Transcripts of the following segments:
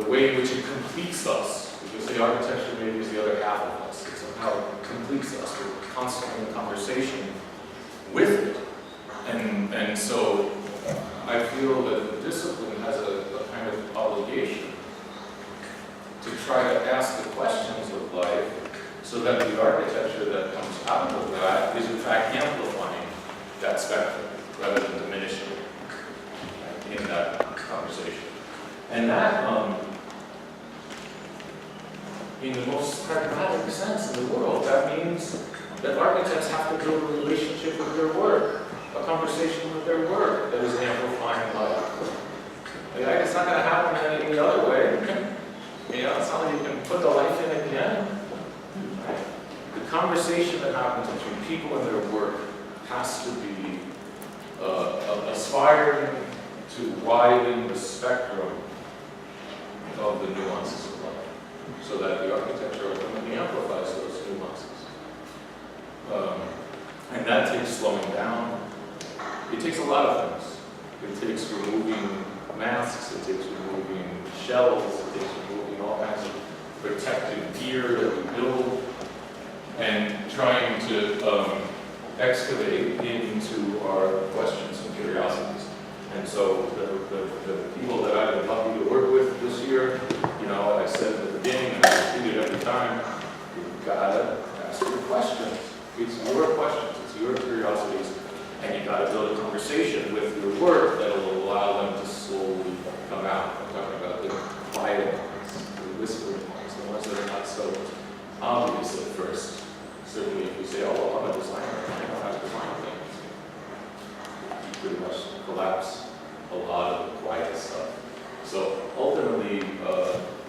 the way in which it completes us, because the architecture maybe is the other half of us. It somehow completes us. We're constantly in conversation with it. And so I feel that the discipline has a kind of obligation to try to ask the questions of life so that the architecture that comes out of that is in fact amplifying that spectrum rather than diminishing it in that conversation. And that, in the most pragmatic sense in the world, that means that architects have to build a relationship with their work, a conversation with their work that is amplifying life. It's not going to happen any other way. It's not like you can put the life in again. Right? The conversation that happens between people and their work has to be aspiring to widen the spectrum of the nuances of life, so that the architecture ultimately amplifies those nuances. And that takes slowing down. It takes a lot of things. It takes removing masks, it takes removing shells, it takes removing all kinds of protective gear that we build, and trying to excavate into our questions and curiosities. And so the people that I've been lucky to work with this year, I said at the beginning, and I repeat it every time, you've got to ask your questions. It's your questions, it's your curiosities, and you've got to build a conversation with your work that will allow them to slowly come out. I'm talking about the quiet ones, the whispering ones, the ones that are not so obvious at first. Certainly if you say, oh, well, I'm a designer, I know how to design things, you pretty much collapse a lot of the quiet stuff. So ultimately,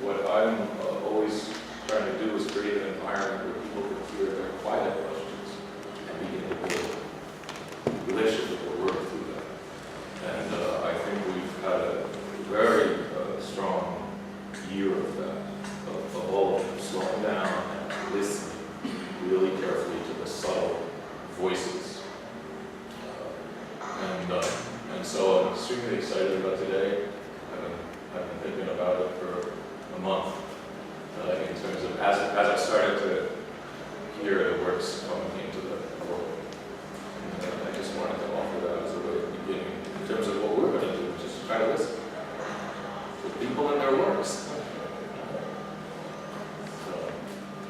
what I'm always trying to do is create an environment where people can hear their quiet questions and begin to build a relationship with their work through that. And I think we've had a very strong year of that, of all of them slowing down and listening really carefully to the subtle voices. And so I'm extremely excited about today. I've been thinking about it for a month in terms of as I started to hear the works coming into the world. And I just wanted to offer that as a way of beginning in terms of what we're going to do, just try to listen to people and their works. So,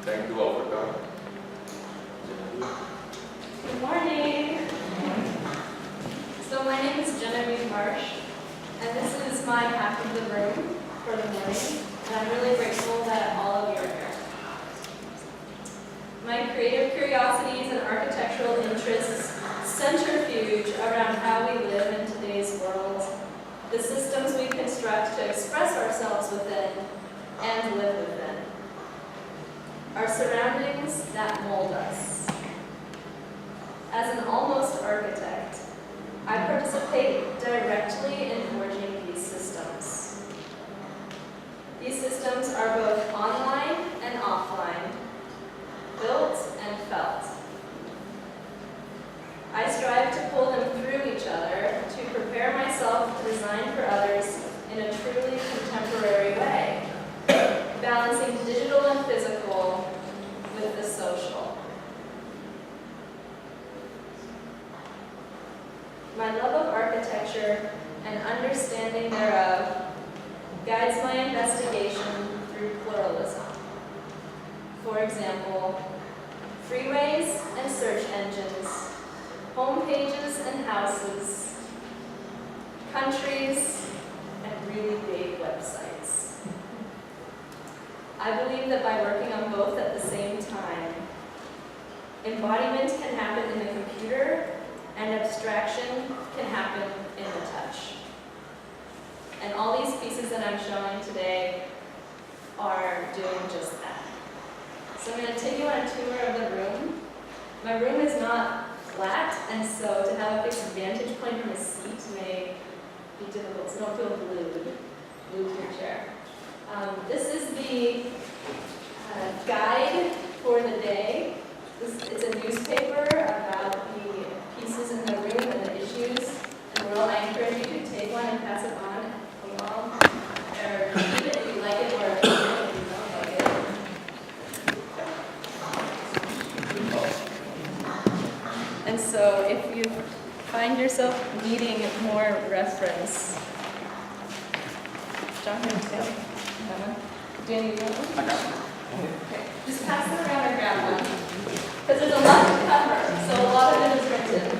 thank you all for coming. Good morning. So my name is Genevieve Marsh, and this is my half of the room for the morning, and I'm really grateful that all of you are here. My creative curiosities and architectural interests centrifuge around how we live in today's world, the systems we construct to express ourselves within and live within, our surroundings that mold us. As an almost architect, I participate directly in forging these systems. These systems are both online and offline, built and felt. I strive to pull them through each other to prepare myself to design for others in a truly contemporary way, balancing digital and physical with the social. My love of architecture and understanding thereof guides my investigation through pluralism. For example, freeways and search engines, home pages and houses, countries, and really big websites. I believe that by working on both at the same time, embodiment can happen in the computer and abstraction can happen in the touch. And all these pieces that I'm showing today are doing just that. So I'm going to take you on a tour of the room. My room is not flat, and so to have a fixed vantage point from a seat may be difficult, so don't feel glued to your chair. This is the guide for the day. It's a newspaper about the pieces in the room and the issues, and I encourage you to take one and pass it on along, or keep it if you like yourself needing more reference. John, here you go. Danny, you want one? I got it. Okay, just pass it around or grab one. Because there's a lot to cover, so a lot of it is written.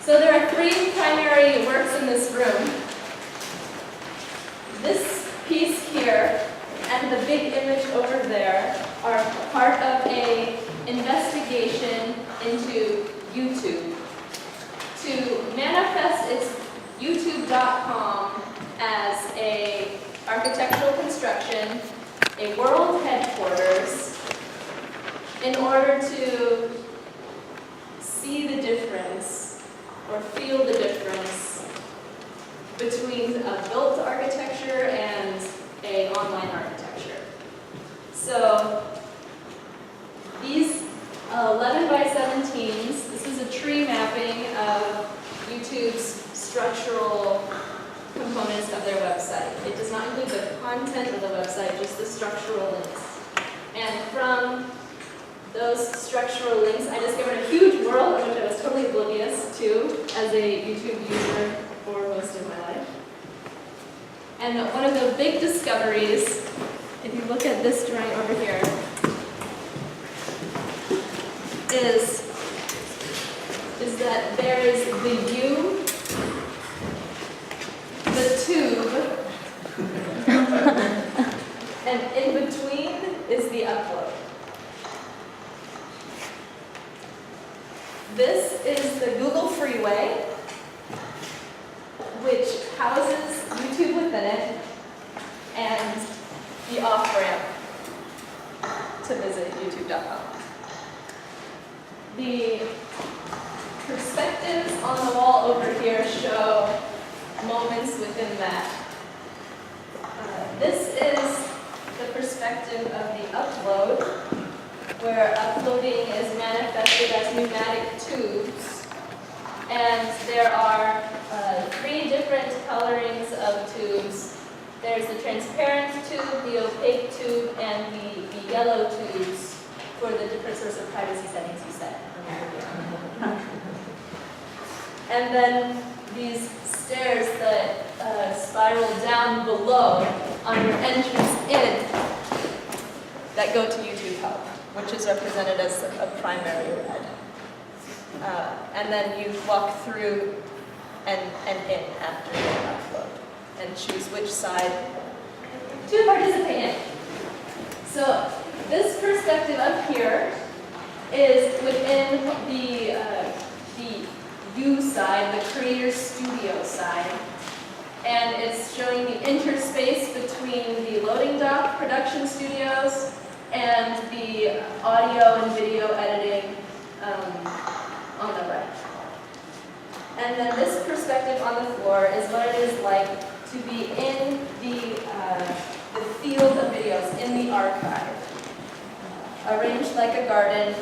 So there are 3 primary works in this room. This piece here and the big image over there are part of an investigation into YouTube. To manifest its YouTube.com as a architectural construction, a world headquarters, in order to see the difference or feel the difference between a built architecture and an online architecture. So these 11 by 17s, this is a tree mapping of YouTube's structural components of their website. It does not include the content of the website, just the structural links. And from those structural links, I discovered a huge world of which I was totally oblivious to as a YouTube user for most of my life. And one of the big discoveries, if you look at this drawing over here, is that there is the U, the tube, and in between is the upload. This is the Google Freeway, which houses YouTube within it, and the off-ramp to visit youtube.com. The perspectives on the wall over here show moments within that. This is the perspective of the upload, where uploading is manifested as pneumatic tubes. And there are 3 different colorings of tubes. There's the transparent tube, the opaque tube, and the yellow tubes for the different sorts of privacy settings you set. And then these stairs that spiral down below on your entrance in that go to YouTube Hub, which is represented as a primary red. And then you walk through and in after you upload and choose which side to participate in. So this perspective up here is within the U side, the Creator Studio side, and it's showing the interspace between the loading dock production studios and the audio and video editing on the right. And then this perspective on the floor is what it is like to be in the field of videos, in the archive, arranged like a garden.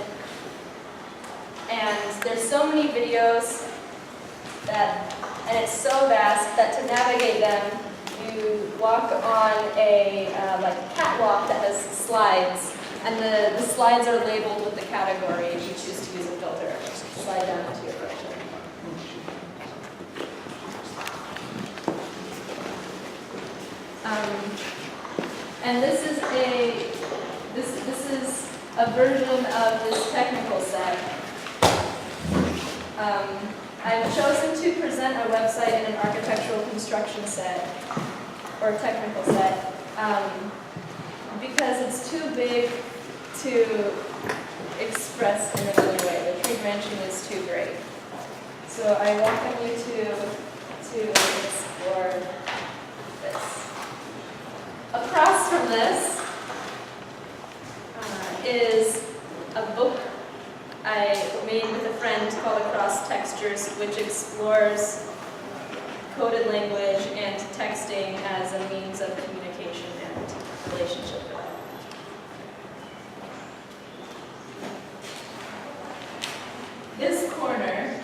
And there's so many videos and it's so vast that to navigate them, you walk on a catwalk that has slides, and the slides are labeled with the category if you choose to use a filter. Slide down into your brochure. And this is a version of this technical set. I've chosen to present a website in an architectural construction set, or technical set, because it's too big to express in another way. The tree branching is too great. So I welcome you to explore this. Across from this is a book I made with a friend called Across Textures, which explores coded language and texting as a means of communication and relationship development. This corner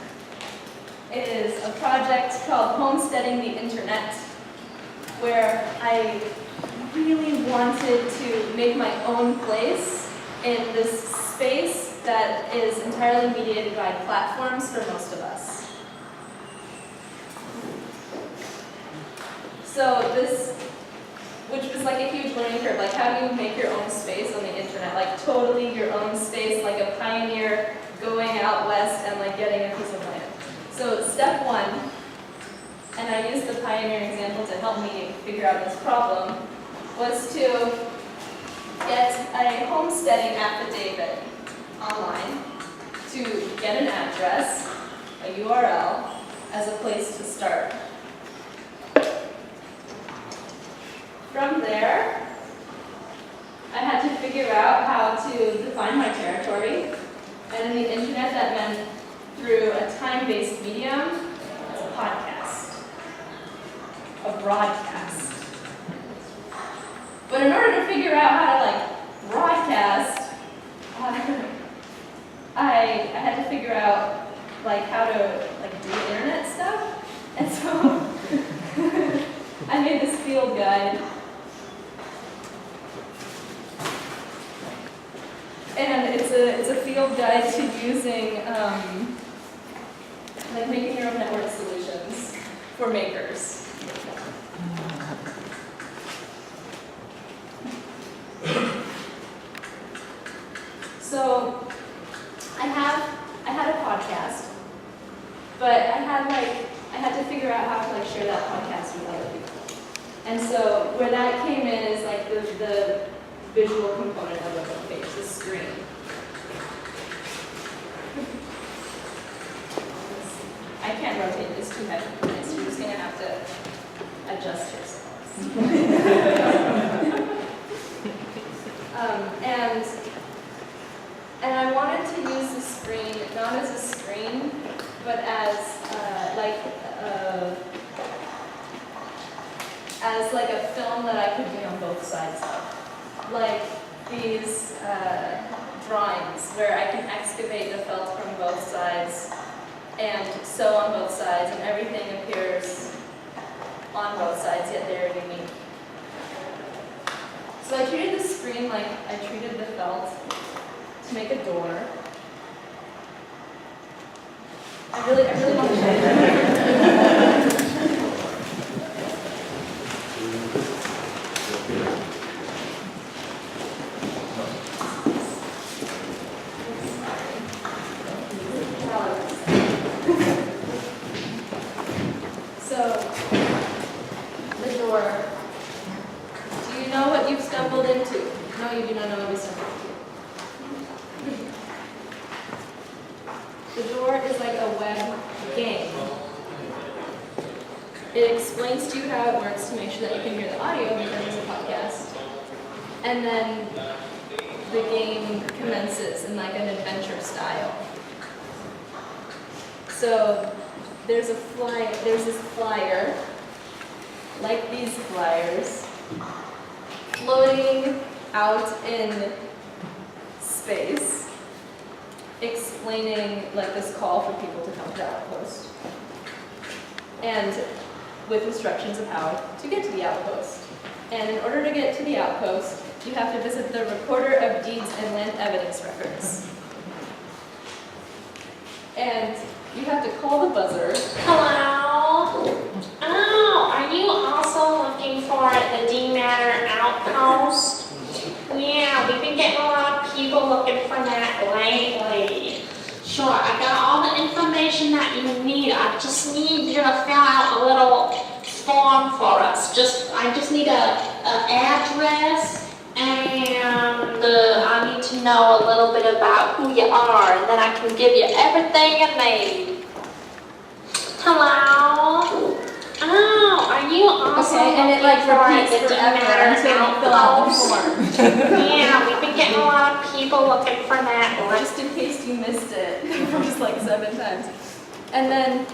is a project called Homesteading the Internet, where I really wanted to make my own place in this space that is entirely mediated by platforms for most of us. So this, which was like a huge learning curve, like how do you make your own space on the internet, like totally your own space, like a pioneer going out west and like getting a piece of land. So step one, and I used the pioneer example to help me figure out this problem, was to get a homesteading affidavit online to get an address, a URL, as a place to start. From there, I had to figure out how to define my territory, and in the internet that meant through a time-based medium, it's a podcast, a broadcast. But in order to figure out how to like broadcast, I had to figure out like how to like do internet stuff, and so I made this field guide. And it's a field guide to using like making your own network solutions for makers. So I had a podcast, but I had to figure out how to like share that podcast with other people. And so where that came in is like the visual component of the web page, the screen. I can't rotate it, it's too heavy for this. You're just gonna have to adjust yourselves. And I wanted to use the screen not as a screen, but as like a film that I could be on both sides of. Like these drawings where I can excavate the felt from both sides and sew on both sides, and everything appears on both sides, yet they're unique. So I treated the screen like I treated the felt to make a door. I really want to show you. So, the door. Do you know what you've stumbled into? No, you do not know what you stumbled into. The door is like a web game. It explains to you how it works to make sure that you can hear the audio because it's a podcast. And then the game commences in like an adventure style. So there's this flyer, like these flyers, floating out in space, explaining like this call for people to come to the outpost, and with instructions of how to get to the outpost. And in order to get to the outpost, you have to visit the Recorder of Deeds and Land Evidence Records. And you have to call the buzzer. Hello? Oh, are you also looking for the D-Matter outpost? Yeah, we've been getting a lot of people looking for that lately. Sure, I got all the information that you need. I just need you to fill out a little form for us. I just need an address, and I need to know a little bit about who you are, and then I can give you everything you need. Hello? Oh, are you also Okay, and it like repeats forever until you fill out the form. Yeah, we've been getting a lot of people looking for that. Just in case you missed it, just like 7 times. And then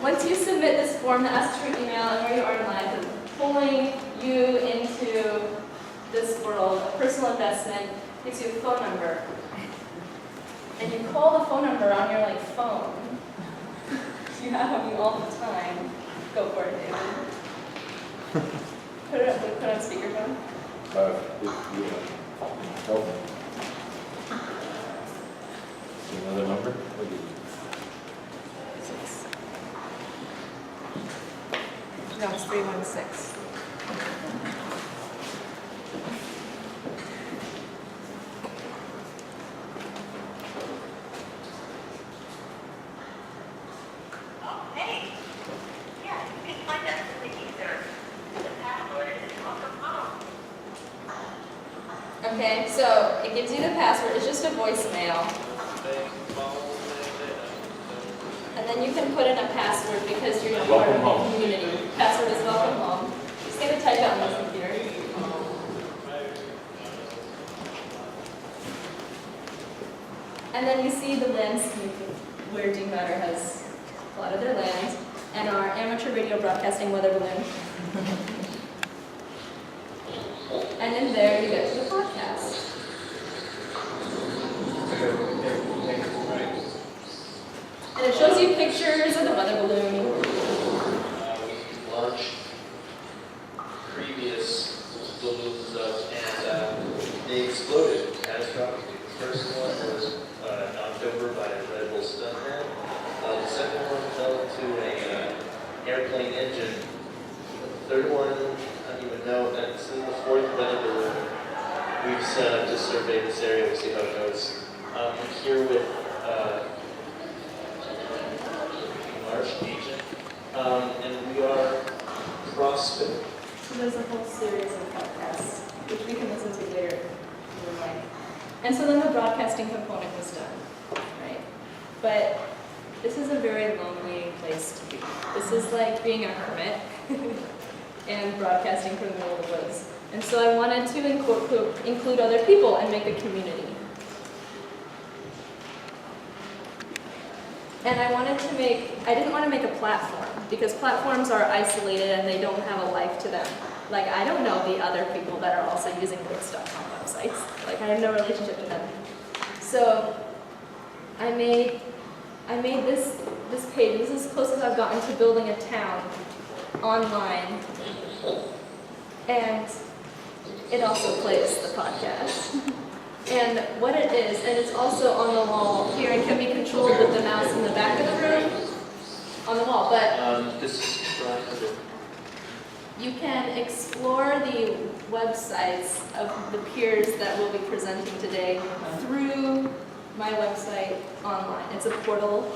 once you submit this form that asks for your email and where you are in life, it's pulling you into this world. A personal investment gives you a phone number. And you call the phone number on your like phone. You have on you all the time. Go for it, David. Put it on speakerphone. Another number? No, it's 316. Hey, yeah, you can find us in the ether. The password is welcome home. Okay, so it gives you the password. It's just a voicemail. And then you can put in a password because you're part Welcome of home. the community. Password is welcome home. Just get a type out on the computer. And then you see the landscape where Dean Matter has a lot of their land and our amateur radio broadcasting weather balloon. And in there you get to the podcast. And it shows you pictures of the weather balloon. We launched previous balloons up and they exploded catastrophically. The first one was knocked over by a Red Bull stuntman. The second one fell into an airplane engine. The third one, I don't even know. That's in the fourth weather balloon. We've just surveyed this area. We'll see how it goes. I'm here with Marsh agent, and we are CrossFit. So there's a whole series of podcasts, which we can listen to later if you would like. And so then the broadcasting component was done, right? But this is a very lonely place to be. This is like being a hermit and broadcasting from the middle of the woods. And so I wanted to include other people and make a community. And I didn't want to make a platform, because platforms are isolated and they don't have a life to them. Like, I don't know the other people that are also using Wix.com websites. Like, I have no relationship to them. So, I made this page. This is as close as I've gotten to building a town online. And it also plays the podcast. And what it is, and it's also on the wall here, and can be controlled with the mouse in the back of the room, on the wall, but you can explore the websites of the peers that will be presenting today through my website online. It's a portal,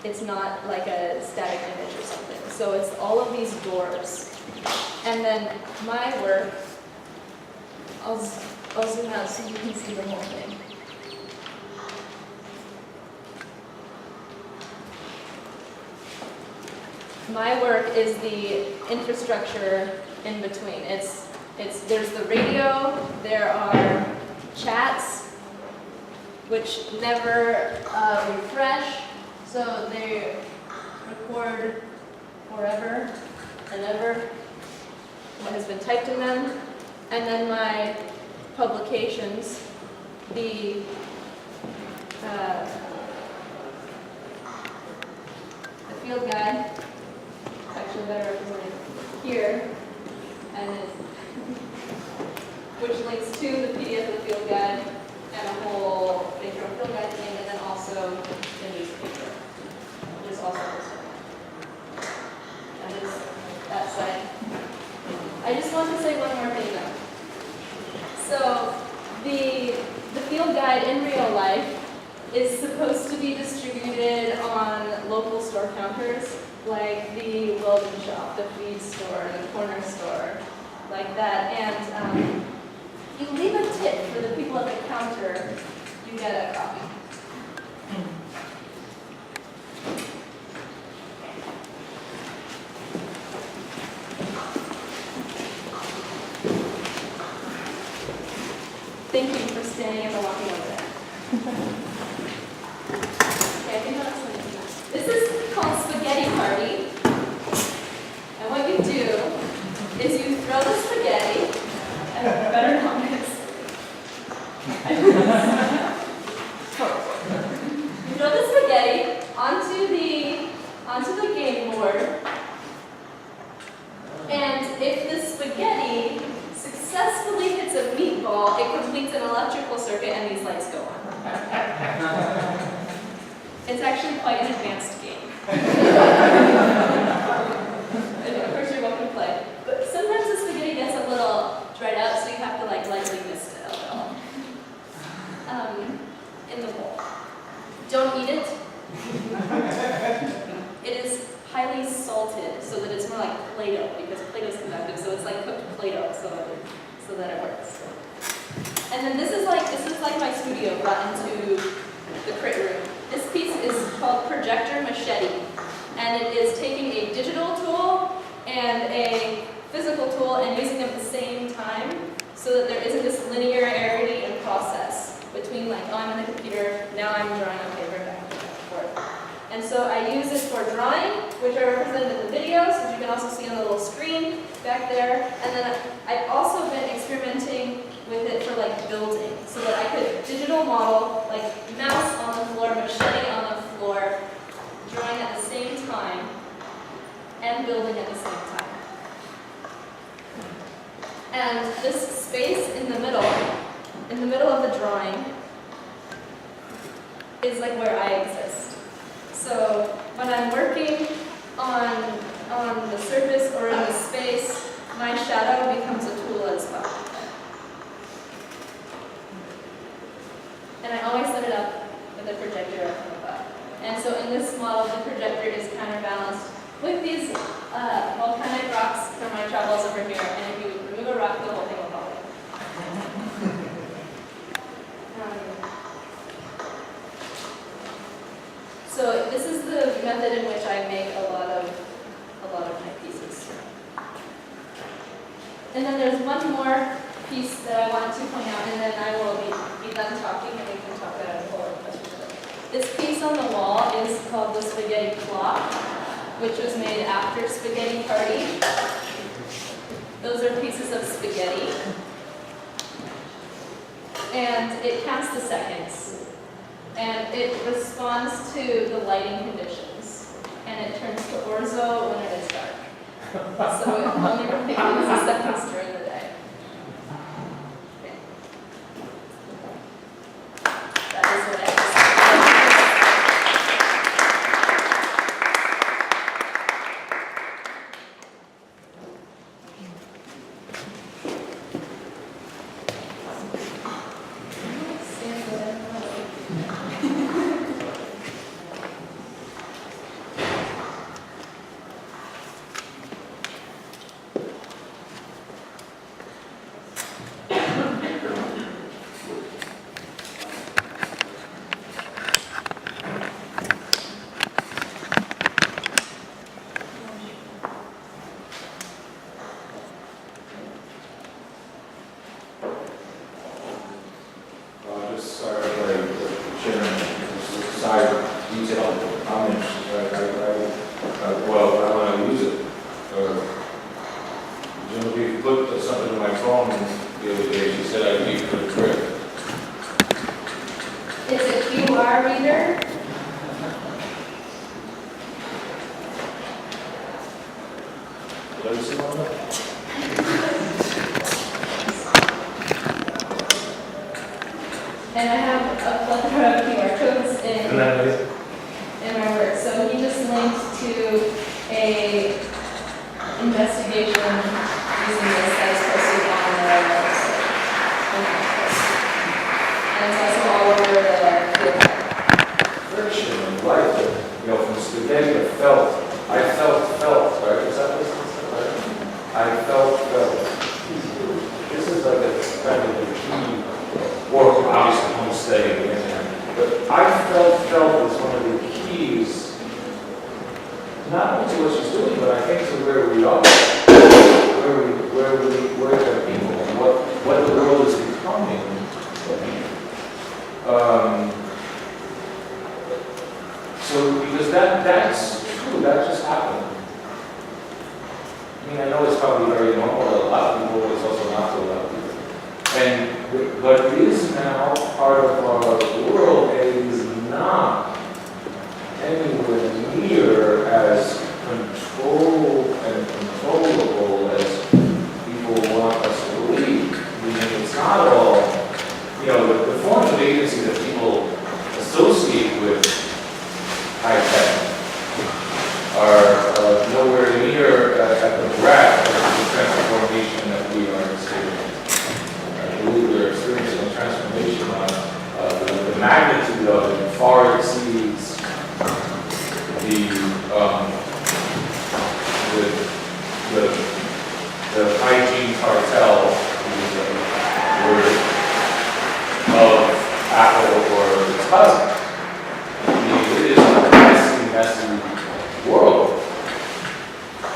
it's not like a static image or something. So it's all of these doors. And then my work, I'll zoom out so you can see the whole thing. My work is the infrastructure in between. There's the radio, there are chats, which never refresh, so they record forever and ever what has been typed in them. And then my publications, the field guide, actually better represented here, and which links to the PDF of the field guide and a whole intro field guide thing, and then also the newspaper, which is also listed. That is that side. I just want to say one more thing though. So the field guide in real life is supposed to be distributed on local store counters, like the welding shop, the feed store, the corner store, like that. And you leave a tip for the people at the counter, you get a copy. Thank you for standing and walking over there. Okay, I think that's something. This is called Spaghetti Party. And what you do is you throw the spaghetti, and better not miss. You throw the spaghetti onto the game board. And if the spaghetti successfully hits a meatball, it completes an electrical circuit and these lights go on. It's actually quite an advanced game. And of course you're welcome to play. But sometimes the spaghetti gets a little dried out, so you have to like lightly mist it a little. In the bowl. Don't eat it. It is highly salted, so that it's more like Play-Doh, because Play-Doh is conductive, so it's like cooked Play-Doh, so that it works. And then this is like my studio brought into the crit room. This piece is called Projector Machete, and it is taking a digital tool and a physical tool and using them at the same time, so that there isn't this linearity in process between like, oh, I'm on the computer, now I'm drawing on paper, back and forth. And so I use it for drawing, which are represented in the videos, which you can also see on the little screen back there. And then I've also been experimenting with it for like building, so that I could digital model, like mouse on the floor, machete on the floor, drawing at the same time, and building at the same time. And this space in the middle of the drawing, is like where I exist. So when I'm working on the surface or in the space, my shadow becomes a tool as well. And I always set it up with a projector up above. And so in this model, the projector is counterbalanced with these volcanic rocks from my travels over here. And if you remove a rock, the whole thing will fall away. So this is the method in which I make a lot of my pieces. And then there's one more piece that I want to point out, and then I will be done talking, and we can talk about it or questions. This piece on the wall is called the Spaghetti Clock, which was made after Spaghetti Party. Those are pieces of spaghetti. And it counts the seconds. And it responds to the lighting conditions. And it turns to orzo when it is dark. So it only repeats the seconds during the day. Okay. That is what I have. Genevieve put something in my phone the other day. She said I'd need for a trick. It's a QR reader. Did I see one of that? And I have a plethora of QR codes in my work. So he just linked to a investigation using this that is posted on the website. And it's also all over the field. Friction and light, from spaghetti to felt. I felt, right? Is that what it's right? I felt. This is like a kind of the key, or obviously homesteading, but I felt is one of the keys, not only to what she's doing, but I think to where we are, where the people, and what the world is becoming. So because that's true, that just happened. I mean, I know it's probably very normal to a lot of people, but it's also not to a lot of people. But it is now part of our world, and it is not anywhere near as controlled and controllable as people want us to believe. I mean, it's not all, the forms of agency that people associate with the hygiene cartel, to use a word, of Apple or its cousin. I mean, it is a messy, messy world.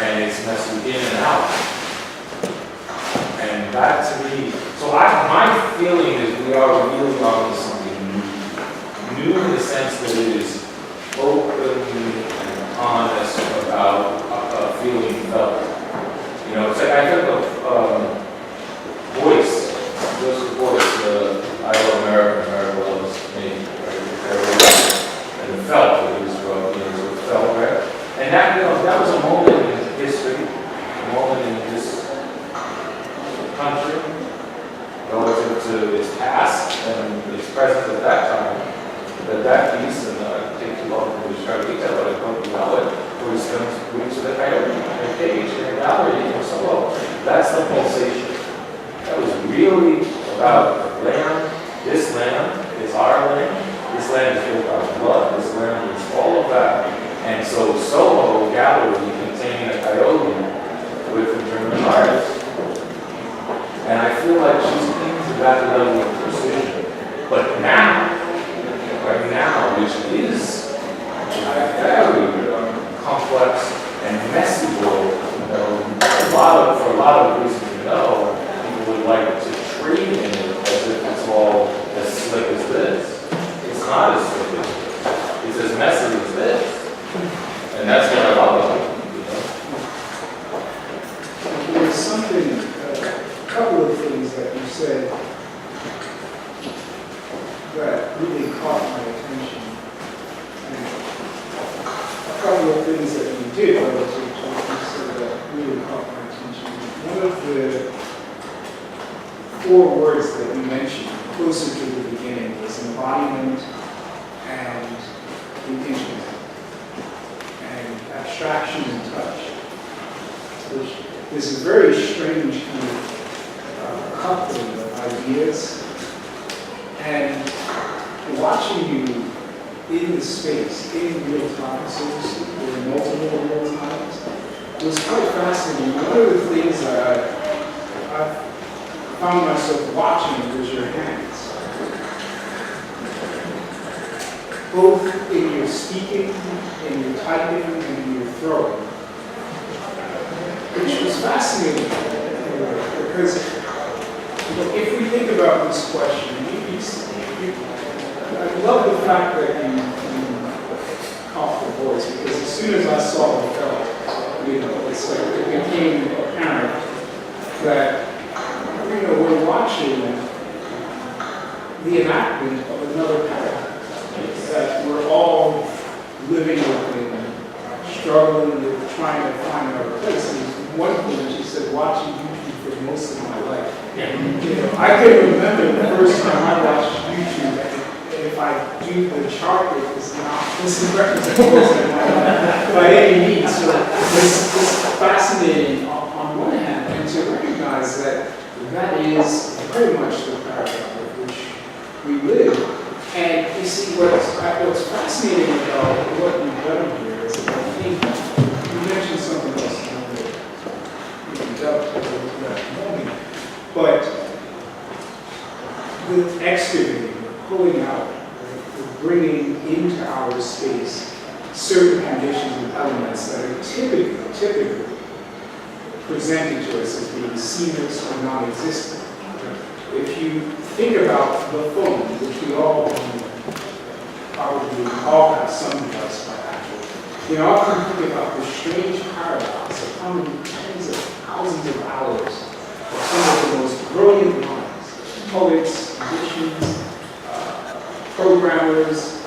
And it's messy in and out. And that to me, so my feeling is we are really on to something new. New in the sense that it is openly and honest about a feeling felt. You know, it's like I think of Voice, Joseph Voice, I Love America, America Loves Me, right? And felt that he was from, felt, right? And that, that was a moment in history, a moment in this country, relative to its past and its present at that time. That piece, and I take too long to describe it, but I hope you know it, was weeks with a coyote in a cage in a gallery in Solo. That's the pulsation. That was really about the land. This land is our land. This land is built by blood. This land is all of that. And so Soho gallery containing a coyote with a German artist. And I feel like she's into that level of precision. But now, right now, which is a very complex and messy world, for a lot of reasons people would like to trade in it as if it's all as slick as this. It's not as slick as this. It's as messy as this. And that's what I love about it. There's something, a couple of things that you said that really caught my attention. And a couple of things that you did relative to what you said that really caught my attention. One of the 4 words that you mentioned closer to the beginning was embodiment and intention and abstraction and touch. Which is a very strange kind of coupling of ideas. And watching you in the space, in real time, so to speak, or in multiple real times, was quite fascinating. One of the things that I found myself watching was your hands. Both in your speaking, in your typing, and in your throwing. Which was fascinating, because if we think about this question, I love the fact that you caught the voice, because as soon as I saw the film, it's like it became apparent that we're watching the enactment of another paradigm. That we're all living within, struggling with trying to find our place. And one thing she said, watching YouTube for most of my life. I can remember the first time I watched YouTube, if I do the chart, it was not this is representative by any means. So it's fascinating on one hand, and to recognize that that is very much the paradigm of which we live. And you see, what's fascinating about what you've done here is that I think you mentioned something else that you can dovetail into that moment. But with excavating, pulling out, with bringing into our space certain conditions and elements that are typically presented to us as being seamless or non-existent. If you think about the phone, which we all probably all have some device by actually, you often think about the strange paradox of how many tens of thousands of hours of some of the most brilliant minds, poets, musicians, programmers,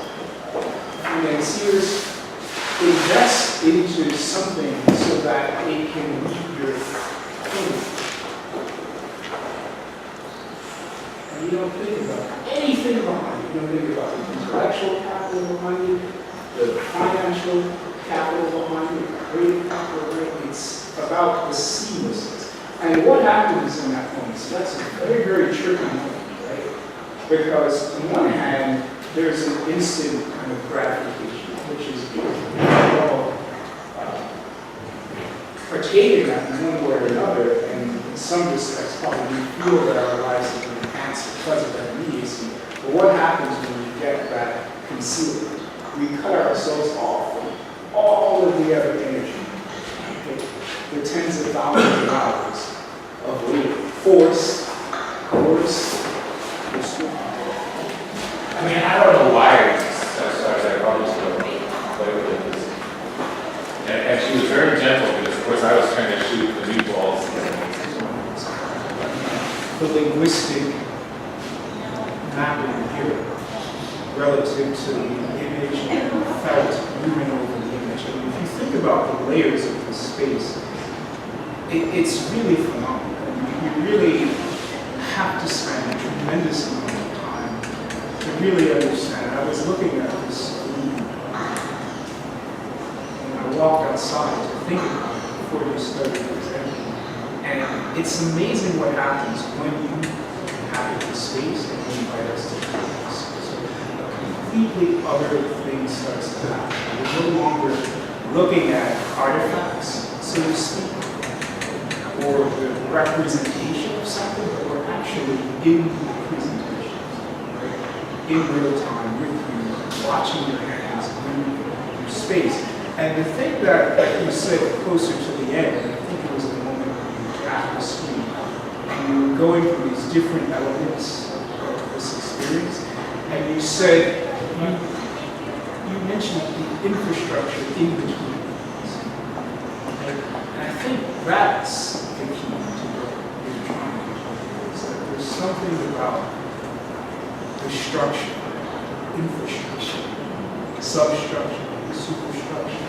financiers, invest into something so that it can read your phone. And you don't think about anything behind it. You don't think about the intellectual capital behind it, the financial capital behind it, the creative capital behind it. It's about the seamlessness. And what happens in that moment? So that's a very, very tricky moment, right? Because on one hand, there's an instant kind of gratification, which is we're all partaking in one way or another, and some respects, probably feel that our lives have been enhanced because of that immediacy. But what happens when we get that concealment? We cut ourselves off from all of the other energy, okay? The tens of thousands of hours of labor, forced, coerced, I mean, I don't know why I probably should have played with this. And she was very gentle because, of course, I was trying to shoot the meatballs. the linguistic mapping here relative to the image and felt moving over the image. I mean, if you think about the layers of this space, it's really phenomenal. I mean, you really have to spend a tremendous amount of time to really understand. I was looking at this when I walked outside to think about it before you started presenting. And it's amazing what happens when you have the space and you invite us to do this. So a completely other thing starts to happen. We're no longer looking at artifacts, so to speak, or the representation of something, but we're actually in the presentation, right? In real time with you, watching your hands move through space. And the thing that you said closer to the end, and I think it was the moment when you wrapped the screen, and you were going through these different elements of this experience, and you said, you mentioned the infrastructure in between. And I think that's the key to what you're trying to do, is that there's something about the structure, infrastructure, substructure, superstructure,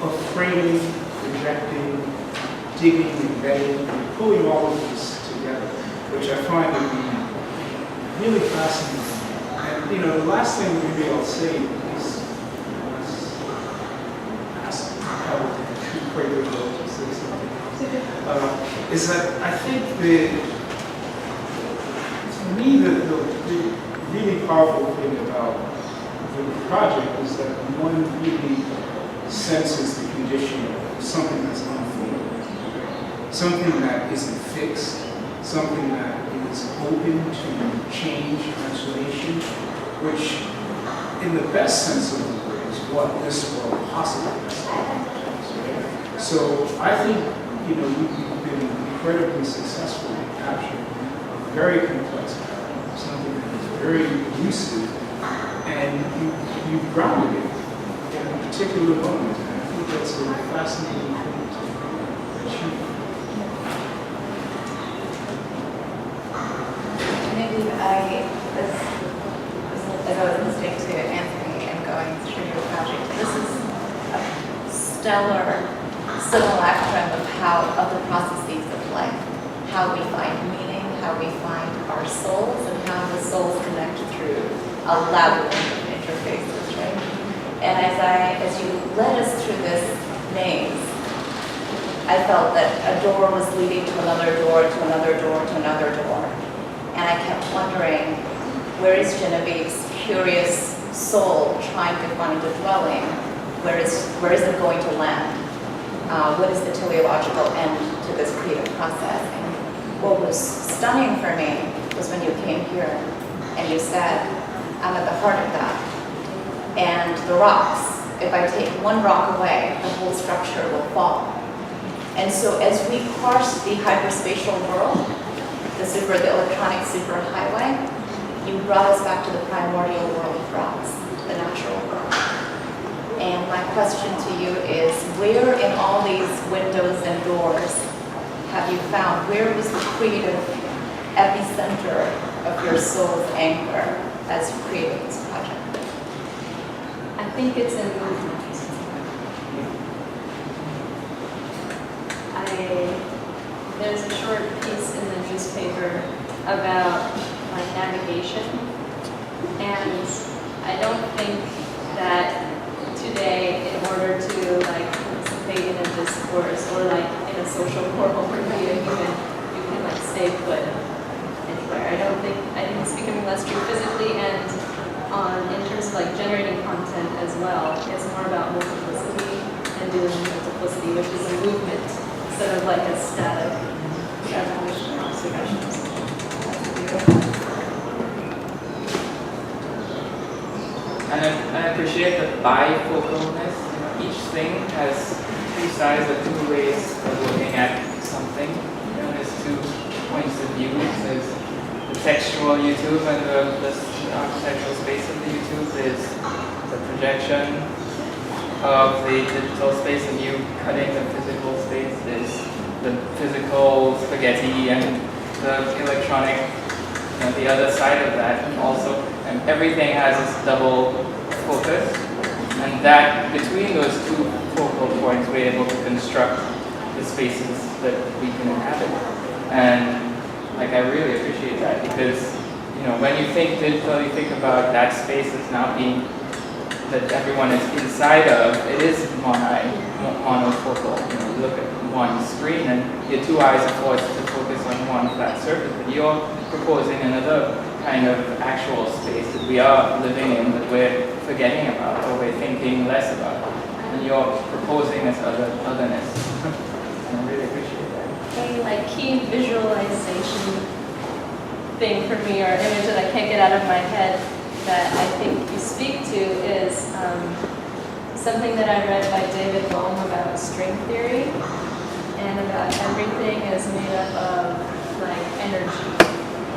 of framing, projecting, digging, embedding, and pulling all of this together, which I find to be really fascinating. And the last thing maybe I'll say is, is that I think to me, the really powerful thing about the project is that one really senses the condition of something that's unfolding, something that isn't fixed, something that is open to change, transformation, which in the best sense of the word is what this world possibly has. So I think, we've been incredibly successful in capturing a very complex pattern, something that is very elusive, and you've grounded it in a particular moment. And I think that's a fascinating thing to achieve. Genevieve, as I was listening to Anthony and going through your project, this is a stellar simulacrum of the processes of life, how we find meaning, how we find our souls, and how the souls connect through a labyrinth of interfaces, right? And as you led us through this maze, I felt that a door was leading to another door, to another door, to another door. And I kept wondering, where is Genevieve's curious soul trying to find a dwelling? Where is it going to land? What is the teleological end to this creative process? And what was stunning for me was when you came here and you said, I'm at the heart of that. And the rocks, if I take one rock away, the whole structure will fall. And so as we parse the hyperspatial world, the electronic superhighway, you brought us back to the primordial world of rocks, the natural world. And my question to you is, where in all these windows and doors have you found, where was the creative epicenter of your soul's anchor as you created this project? I think it's in movement. There's a short piece in the newspaper about navigation, and I don't think that today, in order to participate in a discourse or in a social forum or be a human, you can stay put anywhere. I think it's becoming less true physically, and in terms of generating content as well. It's more about multiplicity and doing multiplicity, which is a movement instead of a static discussions. And I appreciate the bifocalness. Each thing has two sides or two ways of looking at something. There's two points of view. There's the textual YouTube and the architectural space of the YouTube. There's the projection of the digital space and you cutting the physical space. There's the physical spaghetti and the electronic, the other side of that also. And everything has this double focus. And that between those two focal points, we're able to construct the spaces that we can inhabit. And like I really appreciate that because when you think digital, you think about that space as now being that everyone is inside of. It is monofocal. You look at one screen and your two eyes are forced to focus on one flat surface. But you're proposing another kind of actual space that we are living in that we're forgetting about or we're thinking less about. And you're proposing this otherness. And I really appreciate that. A key visualization thing for me, or image that I can't get out of my head that I think you speak to is something that I read by David Bohm about string theory and about everything is made up of like energy.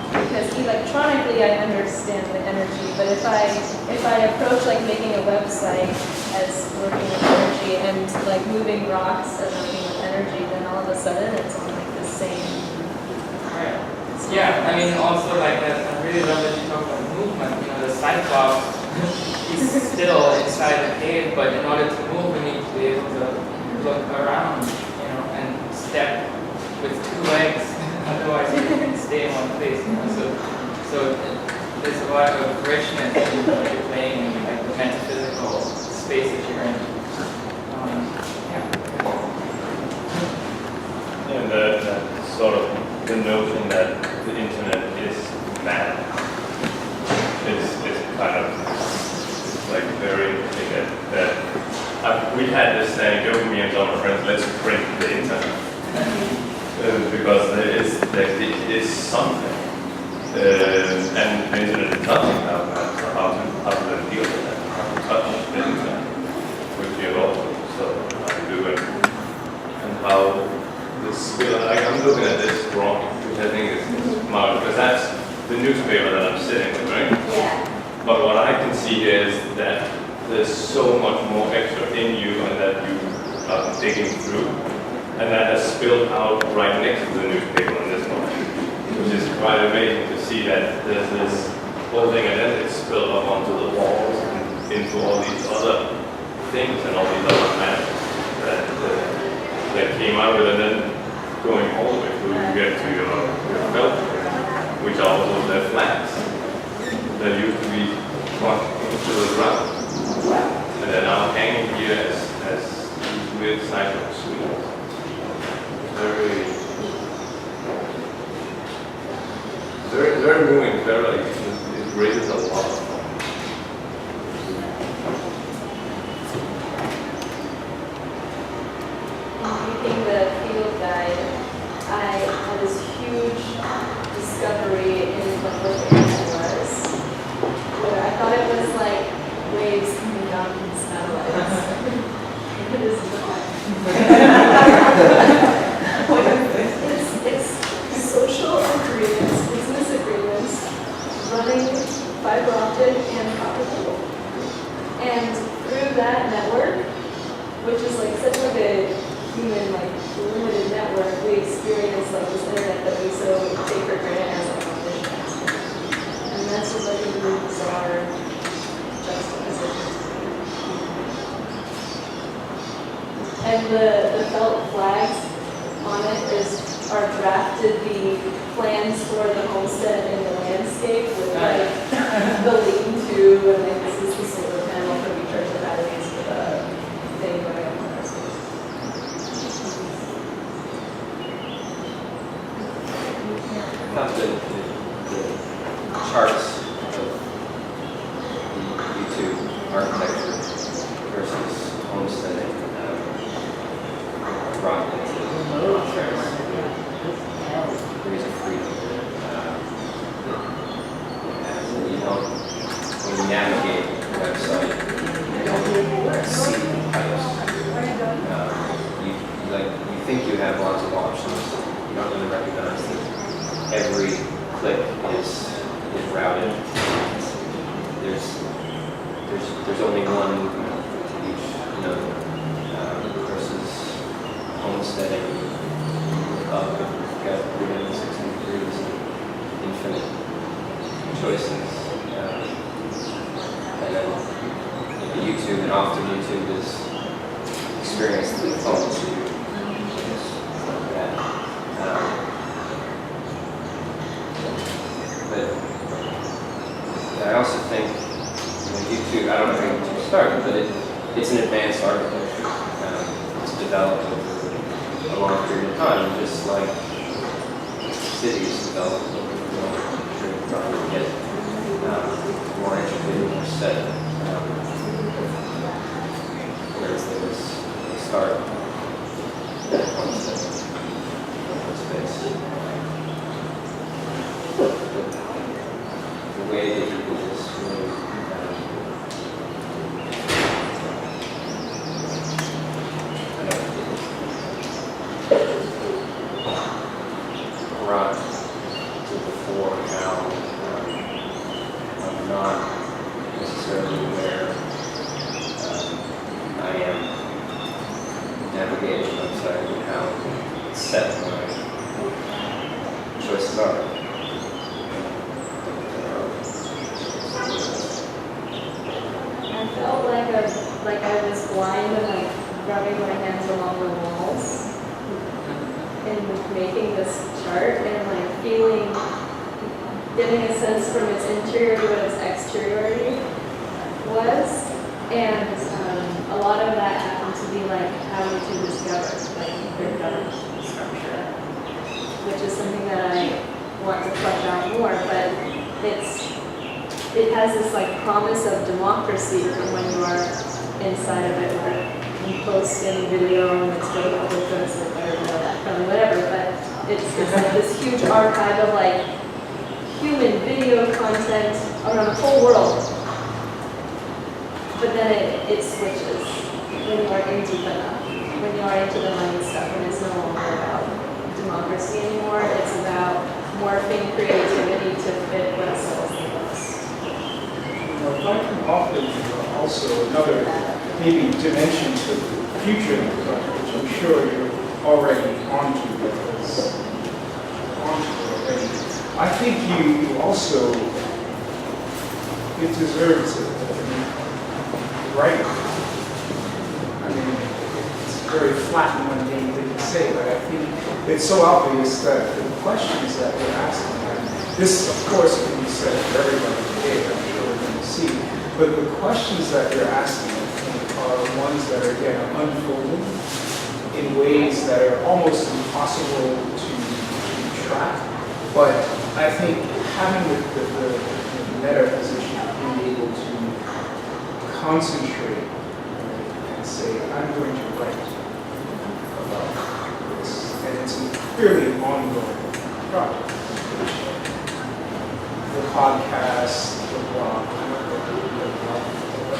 Because electronically I understand the energy, but if I approach like making a website as working with energy and like moving rocks as working with energy, then all of a sudden it's on like the same. Right. Yeah, I mean also like that, I really love that you talk about movement. The Cyclops is still inside the cave, but in order to move we need to be able to look around, and step with two legs. Otherwise you can stay in one place, So there's a lot of richness in what you're playing in like the metaphysical space that you're in. And that sort of the notion that the internet is matter is kind of like very interesting that we had this saying, go me and some of my friends, let's print the internet. Because there is something, and the internet is nothing now, so how to then deal with that, how to touch the internet, which you also do, and how this will, I'm looking at this drawing, which I think is marvelous, because that's the newspaper that I'm sitting with, right? Yeah. But what I can see is that there's so much more extra in you and that you are digging through. And that has spilled out right next to the newspaper in this moment, which is quite amazing to see that there's this whole thing and then it's spilled up onto the walls and into all these other things and all these other matters that came out of it, and then going all the way through to get to your felt, which are also the flags that used to be plugged into the ground. And they're now hanging here as weird cyclops. Very moving, very like, it raises a lot. Reading the field guide, I had this huge discovery in what the internet was, where I thought it was like waves coming down from the satellites. It is it's social agreements, business agreements, running fiber optic and copper cable. And through that network, which is like such like a human, like limited network, we experience like this internet that we so take for granted as like a vision. And that's just like a really bizarre juxtaposition. And the felt flags on it are drafted the plans for the homestead in the landscape with like the lean-to and like this is the solar panel for recharge the batteries for the thing going on in our space. I thought the charts of the YouTube architecture versus homesteading brought into degrees of freedom. every click is routed. There's only one movement to each node versus homesteading up. You've got 360 degrees and infinite choices. And then YouTube, and often YouTube is experienced through the phone too. Like that. But I also think YouTube, I don't know how YouTube started, but it's an advanced architecture. It's developed over a long period of time, just like cities develop over a long period of time to get more intricate, more set. Whereas there was a start at one space. The way that you do this really brought to the fore now. I'm not necessarily aware I am navigating the website and how set my choices are. I felt like I was blind and like rubbing my hands along the walls and making this chart and like getting a sense from its interior to what its exteriority was. And a lot of that happened to be like how to discover like their government structure, which is something that I want to flesh out more, but it has this like promise of democracy from when you are inside of it, where you post any video and it's really open source or whatever, but it's like this huge archive of like human video content around the whole world. But then it switches when you are in deep enough, when you are into the money stuff, and it's no longer about democracy anymore, it's about morphing creativity to fit what sells the most. If I can offer you also another maybe dimension to the future of the project, which I'm sure you're already onto, because onto already. I think you also, it deserves it. Right. I mean, it's very flat and mundane thing to say, but I think it's so obvious that the questions that we're asking, and this, of course, can be said for everybody today, I'm sure we're going to see, but the questions that you're asking, I think, are ones that are, again, unfolding in ways that are almost impossible to track. But I think having the meta position of being able to concentrate and say, I'm going to write about this. And it's a fairly ongoing project. The podcast, the blog,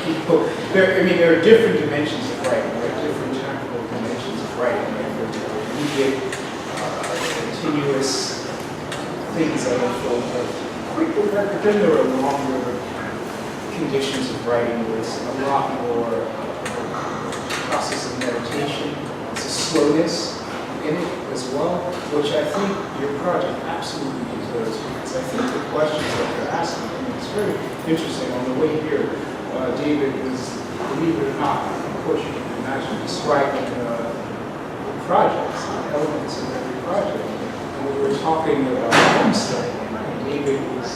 people, there are different dimensions of writing, there are different technical dimensions of writing. Immediate, continuous things that unfold quickly, but then there are longer conditions of writing where it's a lot more process of meditation. It's a slowness in it as well, which I think your project absolutely deserves, because I think the questions that you're asking, I mean, it's very interesting. On the way here, David was, believe it or not, of course you can imagine, describing projects, elements of every project. And we were talking about homesteading, and David was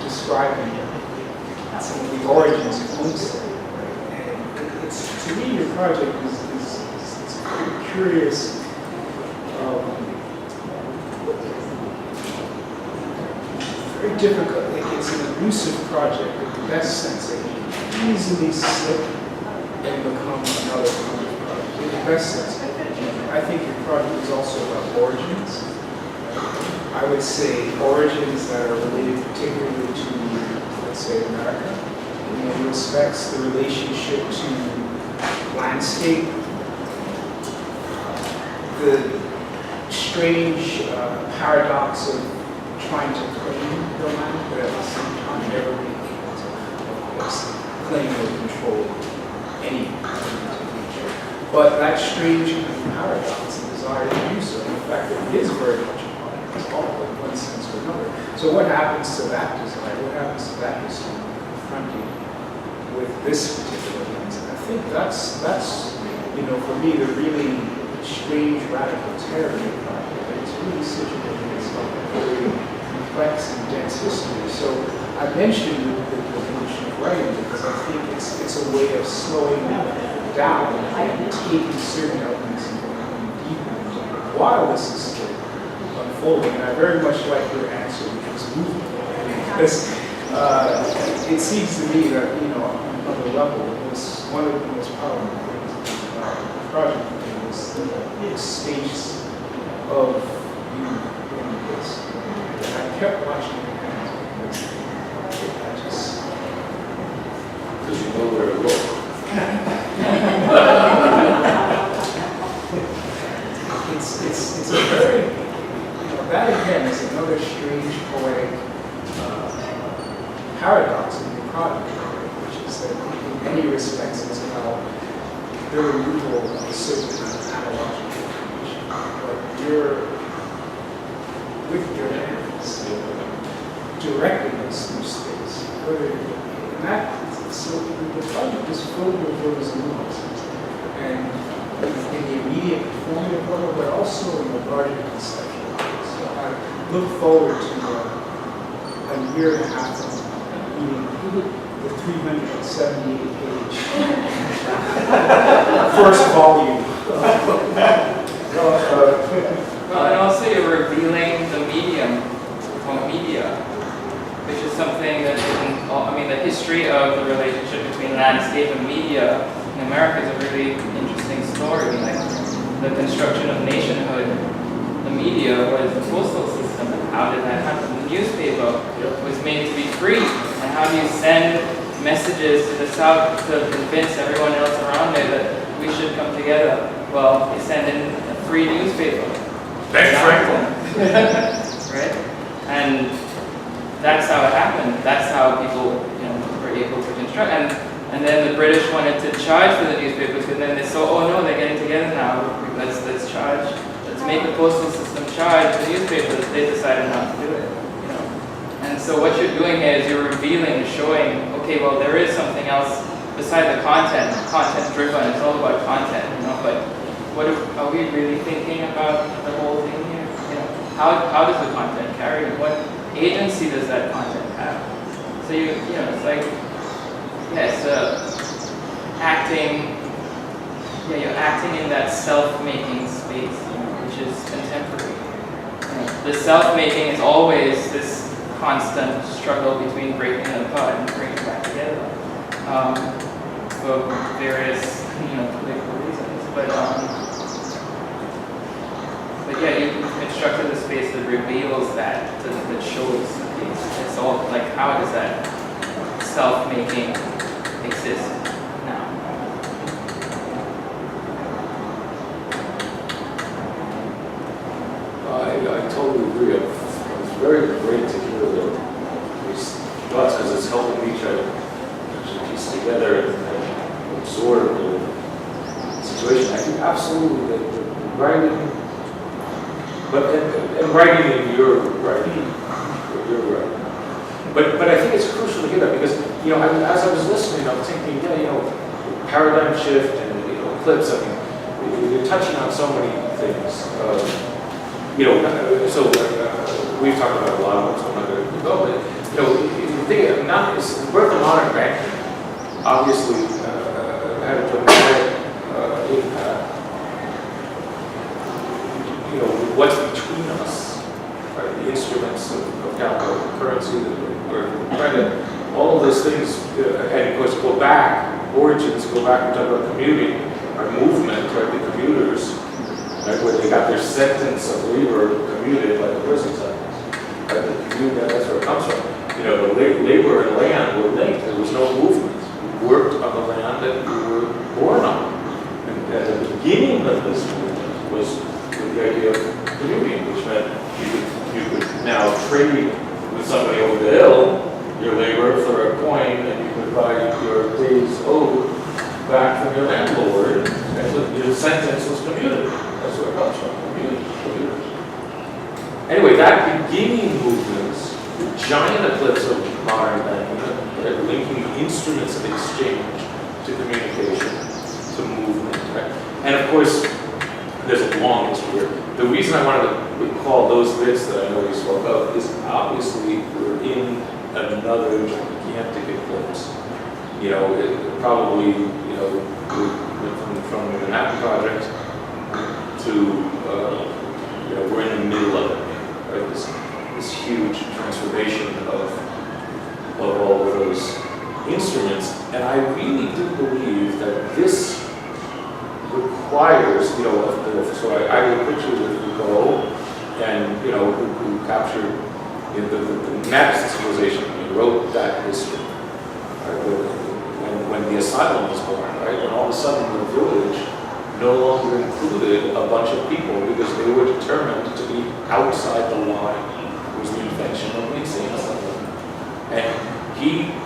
describing some of the origins of homesteading. Right? And it's, to me, your project is a very curious, very difficult. It's an elusive project in the best sense. It can easily slip and become another kind of project. In the best sense, I think your project is also about origins. I would say origins that are related particularly to, let's say, America. In many respects, the relationship to landscape, the strange paradox of trying to claim the land, but at the same time never being able to, of course, claim or control any nature. But that strange kind of paradox and desire to do so, and the fact that it is very much a part of us all in one sense or another. So what happens to that desire? What happens to that history confronting with this particular lens? And I think that's for me, the really strange, radical terror of the project. That it's really situated itself in a very complex and dense history. So I mentioned the notion of writing because I think it's a way of slowing down and taking certain elements and going deeper while this is still unfolding. And I very much like your answer, which was moving. Because it seems to me that, on another level, it was one of the most powerful things about the project was the space of you in this. And I kept watching your hands because I just... Because you know where to look. It's a very, that again is another strange poetic paradox in the project, which is that in many respects it's about the removal of a certain kind of analogical information. But you're, with your hands, directing us through space. And that, so the project is filled with those nuances. And in the immediate performative level, but also in the larger conceptual level. So I look forward to a year and a half of reading the 378-page first volume. Well, and also you're revealing the medium, or media, which is something that the history of the relationship between landscape and media in America is a really interesting story. Like the construction of nationhood, the media was the postal system, and how did that happen? The newspaper was made to be free, and how do you send messages to the South to convince everyone else around there that we should come together? Well, you send in a free newspaper. Ben Franklin. Right? And that's how it happened. That's how people, were able to construct. And then the British wanted to charge for the newspapers, and then they saw, oh no, they're getting together now. Let's charge. Let's make the postal system charge the newspapers. They decided not to do it. And so what you're doing here is you're revealing, showing, okay, well there is something else besides the content. Content driven. It's all about content. But what are we really thinking about the whole thing here? How does the content carry? What agency does that content have? So it's like, yes, acting. Yeah, you're acting in that self-making space, which is contemporary. The self-making is always this constant struggle between breaking it apart and bringing it back together for various, political reasons. But yeah, you constructed a space that reveals that shows it's all like, how does that self-making exist now? I totally agree. It's very great to hear these thoughts because it's helping me try to piece together and absorb the situation. I think absolutely that the writing, and writing in your writing, but I think it's crucial to hear that because as I was listening, I'm thinking, paradigm shift and eclipse. I mean, you're touching on so many things. We've talked about a lot of what's going on there, but the thing, the birth of modern banking obviously had a dramatic impact. What's between us, right? The instruments of capital currency that we're trying to, all of those things, and of course go back, origins go back and talk about commuting, our movement, right? The commuters, right? Where they got their sentence of labor commuted by the prison sentence, right? The commute, that's where it comes from. The labor and land were linked. There was no movement. We worked on the land that we were born on. And at the beginning of this movement was the idea of commuting, which meant you could now trade with somebody over the hill your labor for a coin, and you could buy your day's owed back from your landlord, and so your sentence was commuted. That's where it comes from, commuted. Anyway, that beginning movement, the giant eclipse of modern banking, right, linking instruments of exchange to communication, to movement, right? And of course, there's a long history here. The reason I wanted to recall those bits that I know we spoke of is obviously we're in another gigantic eclipse. You know, it probably, you know, from the Manhattan Project to, you know, we're in the middle of it, right? This huge transformation of all of those instruments. And I really do believe that this requires, you know, so I will picture with Foucault and, you know, who captured the next civilization, he wrote that history. Right? When the asylum was born, right? When all of a sudden the village no longer included a bunch of people because they were determined to be outside the line. It was the invention of the insane asylum. And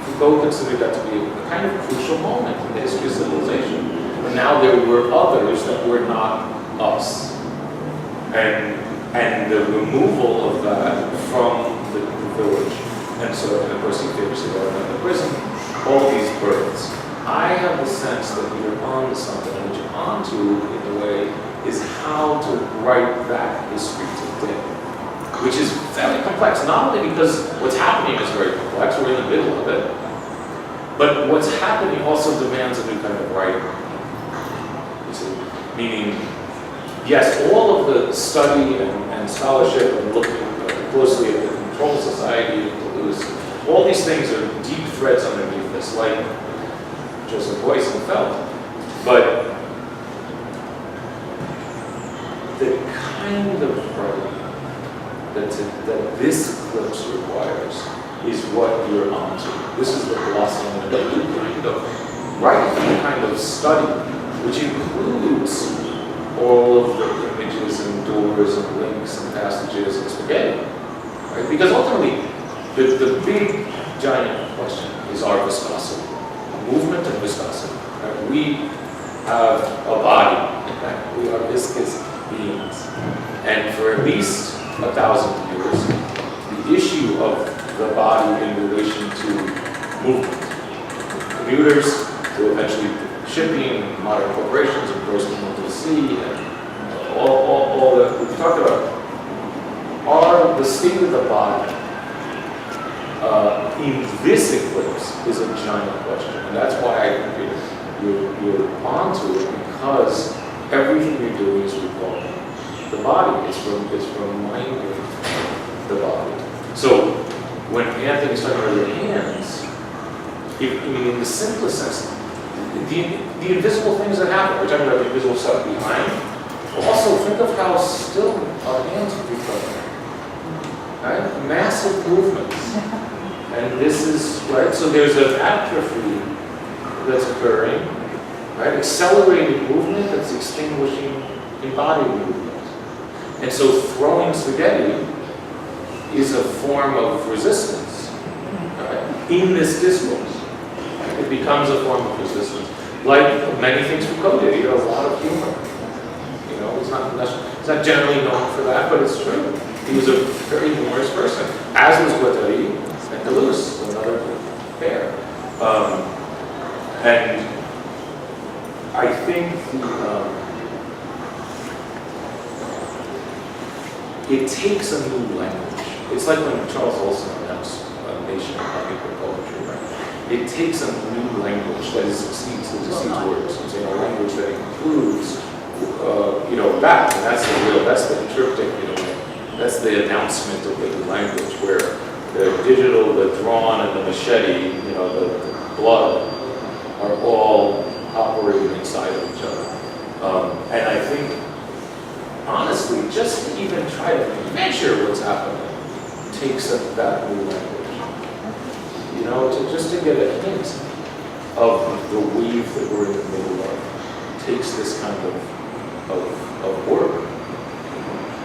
Foucault considered that to be a kind of crucial moment in the history of civilization. And now there were others that were not us. And the removal of that from the village. And so, and of course, he famously wrote in the prison, all these births. I have the sense that you're on to something, and what you're onto, in a way, is how to write that history today. Which is very complex, not only because what's happening is very complex, we're in the middle of it, but what's happening also demands a new kind of writing. You see? Meaning, yes, all of the study and scholarship and looking closely at the control society of Toulouse, all these things are deep threads underneath this, like Joseph Beuys and Felt. But the kind of writing that this eclipse requires is what you're onto. This is the blossom of the new kind of writing, kind of study, which includes all of the images and doors and links and passages and spaghetti. Right? Because ultimately, the big giant question is our viscosity, movement and viscosity. Right? We have a body, right? We are viscous beings. And for at least 1,000 years, the issue of the body in relation to movement, commuters, to eventually shipping, modern corporations, of course, into the sea, and all that we've talked about, are the state of the body in this eclipse is a giant question. And that's why I think you're onto it, because everything you're doing is recalling the body. It's reminding the body. So when Anthony's talking about your hands, in the simplest sense, the invisible things that happen, we're talking about the invisible stuff behind, but also think of how still our hands can become. Right? Massive movements. And this is, right, so there's an atrophy that's occurring, right? Accelerated movement that's extinguishing embodied movement. And so throwing spaghetti is a form of resistance, right? In this discourse. It becomes a form of resistance. Like many things Foucault did, he had a lot of humor. You know, he's not generally known for that, but it's true. He was a very humorous person, as was Guattari and Deleuze, another pair. And I think it takes a new language. It's like when Charles Olson announced Nation of Popular Poetry, right? It takes a new language that succeeds words. It's a language that includes, you know, that, and that's the triptych, you know, that's the announcement of the new language, where the digital, the drawn, and the machete, you know, the blood, are all operating inside of each other. And I think, honestly, just to even try to measure what's happening takes that new language. You know, just to get a hint of the wave that we're in the middle of takes this kind of work.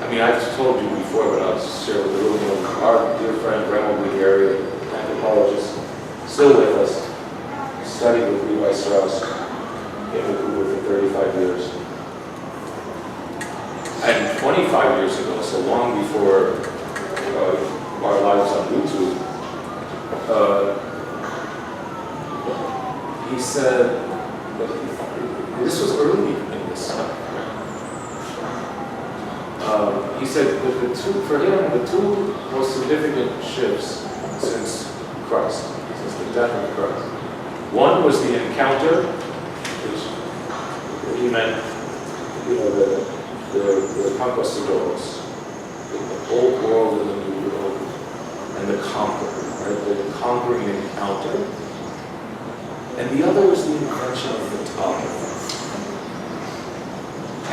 I mean, I've told you before, but I'll just share with the room. Our dear friend, Grandma Gary, anthropologist, still with us, studied with Levi Strauss in Vancouver for 35 years. And 25 years ago, so long before our lives on YouTube, he said, this was early in this stuff. He said that for him, the two most significant shifts since Christ, since the death of Christ. One was the encounter, which he meant, the conquest of Logos, the old world and the new world, and the conquer, right? The conquering encounter. And the other was the invention of photography.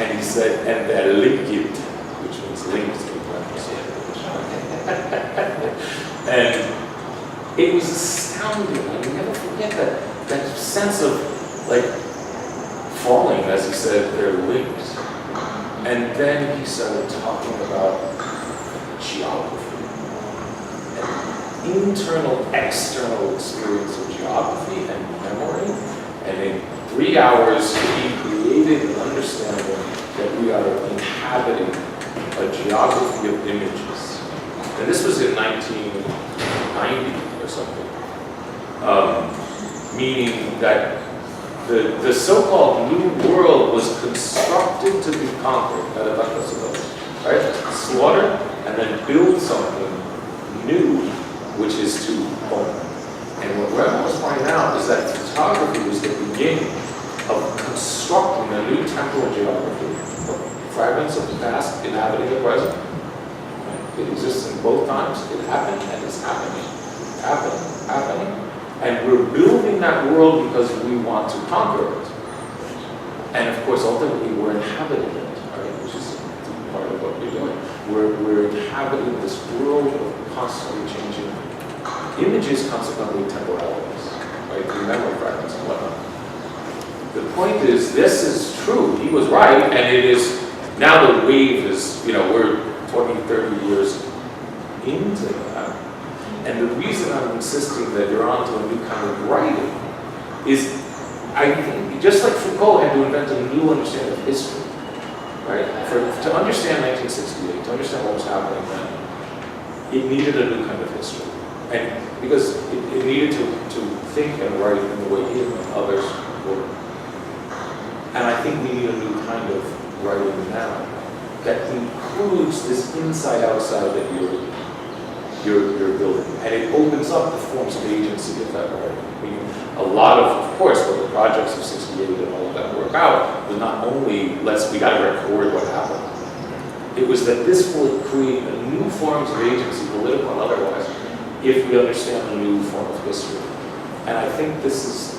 And he said, and they're linked, which means linked to the And it was astounding. I mean, never forget that sense of like falling, as he said, they're linked. And then he started talking about geography, an internal, external experience of geography and memory. And in 3 hours, he created an understanding that we are inhabiting a geography of images. And this was in 1990 or something, meaning that the so-called New World was constructed to be conquered, right? Slaughter and then build something new, which is to own. And what Grandma was pointing out is that photography was the beginning of constructing a new temporal geography, fragments of the past inhabiting the present. It exists in both times. It happened and it's happening. Happening. And we're building that world because we want to conquer it. And of course, ultimately, we're inhabiting it, right? Which is part of what we're doing. We're inhabiting this world of constantly changing images, consequently temporalities, right? Through memory fragments and whatnot. The point is, this is true. He was right, and it is, now the wave is, we're 20, 30 years into that. And the reason I'm insisting that you're onto a new kind of writing is, I think, just like Foucault had to invent a new understanding of history, right? To understand 1968, to understand what was happening then, it needed a new kind of history. And because it needed to think and write in the way he and others were. And I think we need a new kind of writing now that includes this inside-outside that you're building. And it opens up the forms of agency of that writing. I mean, a lot of course, when the projects of 68 and all of that work out, was not only, we got to record what happened. It was that this will create a new forms of agency, political and otherwise, if we understand a new form of history. And I think it's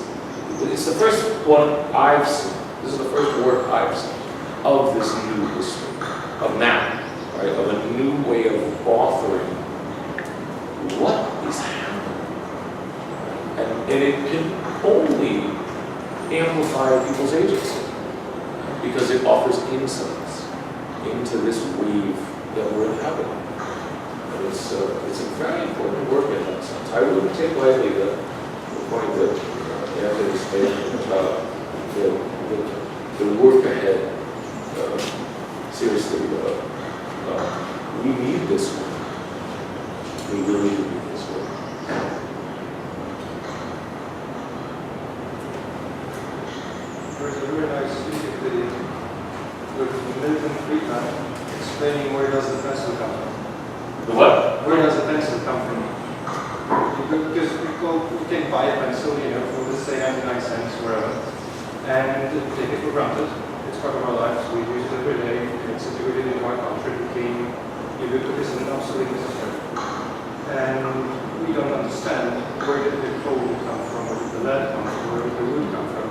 the first one I've seen. This is the first work I've seen of this new history, of now, right? Of a new way of authoring what is happening. And it can only amplify people's agency because it offers insights into this wave that we're inhabiting. And it's a very important work in that sense. I wouldn't take lightly the point that Anthony's making about the work ahead. Seriously, we need this work. We really do need this work. There's a really nice YouTube video with Milton Friedman explaining where does the pencil come from. The what? Where does the pencil come from? Because we can buy a pencil, for let's say 99 cents, wherever, and take it for granted. It's part of our lives. We use it every day. It's integrated into our culture. It became ubiquitous and obsolete necessary. And we don't understand where did the coal come from, where did the lead come from, where did the wood come from.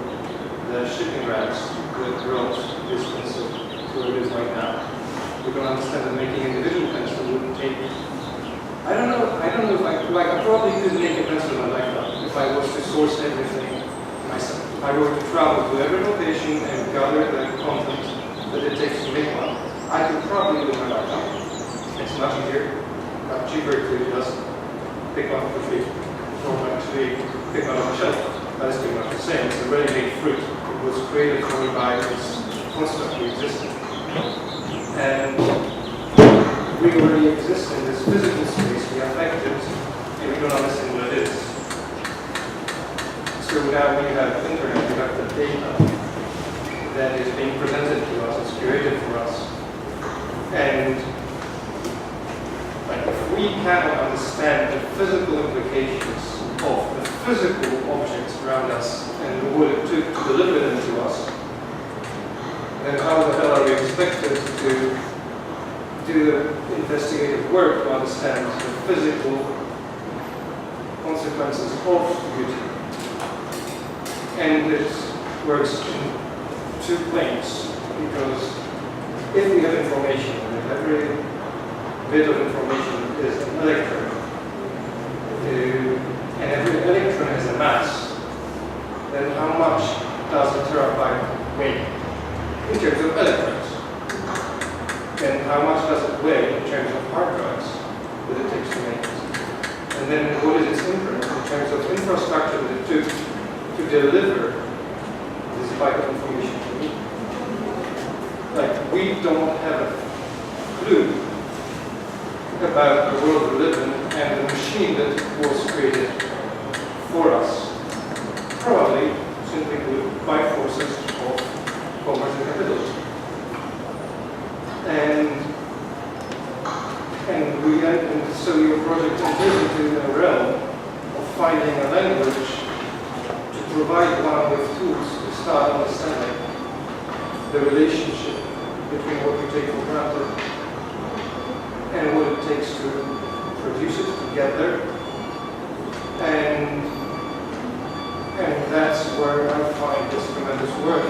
The shipping racks that brought this pencil to where it is right now. We don't understand that making individual pencil wouldn't take. I don't know if I probably could make a pencil in my lifetime if I was to source everything myself. If I were to travel to every location and gather the content that it takes to make one, I could probably do my laptop. It's much easier, much cheaper to just pick one of the fruit or actually pick one off the shelf. That is pretty much the same. It's a ready-made fruit. It was created for me by this concept we existed. And we already exist in this physical space. We affect it, and we don't understand what it is. So now we have the internet, we have the data that is being presented to us, it's curated for us. And like, if we cannot understand the physical implications of the physical objects around us and what it took to deliver them to us, then how the hell are we expected to do the investigative work to understand the physical consequences of beauty? And it works in two planes, because if we have information, and every bit of information is an electron, and every electron has a mass, then how much does a terabyte weigh in terms of electrons? And how much does it weigh in terms of hard drives that it takes to make it? And then what is its imprint in terms of infrastructure that it took to deliver this vital information to me? Like, we don't have a clue about the world we live in and the machine that was created for us. Probably simply by forces of commerce and capitalism. And so your project enters into a realm of finding a language to provide one with tools to start understanding the relationship between what we take for granted and what it takes to produce it together. And that's where I find this tremendous work,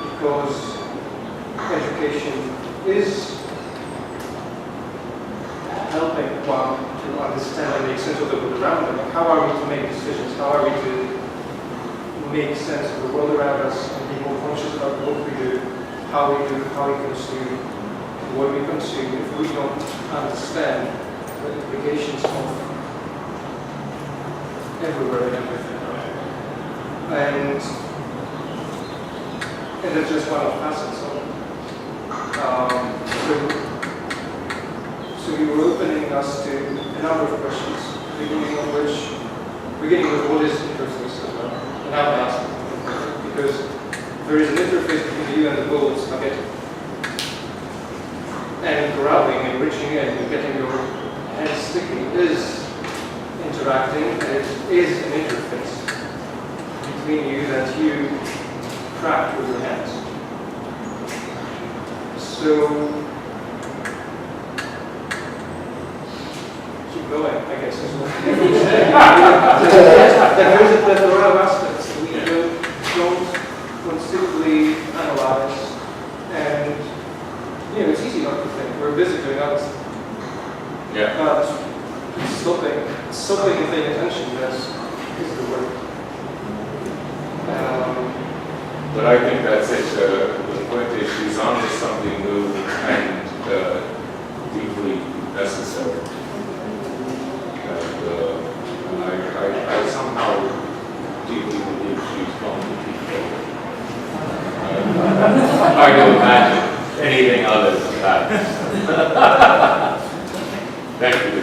because education is helping one to understand and make sense of the world around them. How are we to make decisions? How are we to make sense of the world around us and be more conscious about what we do, how we consume, what we consume, if we don't understand the implications of everywhere and everything. And that's just one of the facets of it. So we were opening us to a number of questions, beginning with what is interface as well, and how to ask it. Because there is an interface between you and the goal spaghetti. And grabbing and reaching in and getting your hand sticky is interacting, and it is an interface between you that you craft with your hands. So keep going, I guess is what there's a plethora of aspects we don't constantly analyze, and it's easy not to think. We're busy doing other stuff. Yeah. Stopping and paying attention is the work. But I think that's it. The point is she's on to something new and deeply necessary. And I somehow deeply believe she's going to keep going. Hard to imagine anything other than that. Thank you.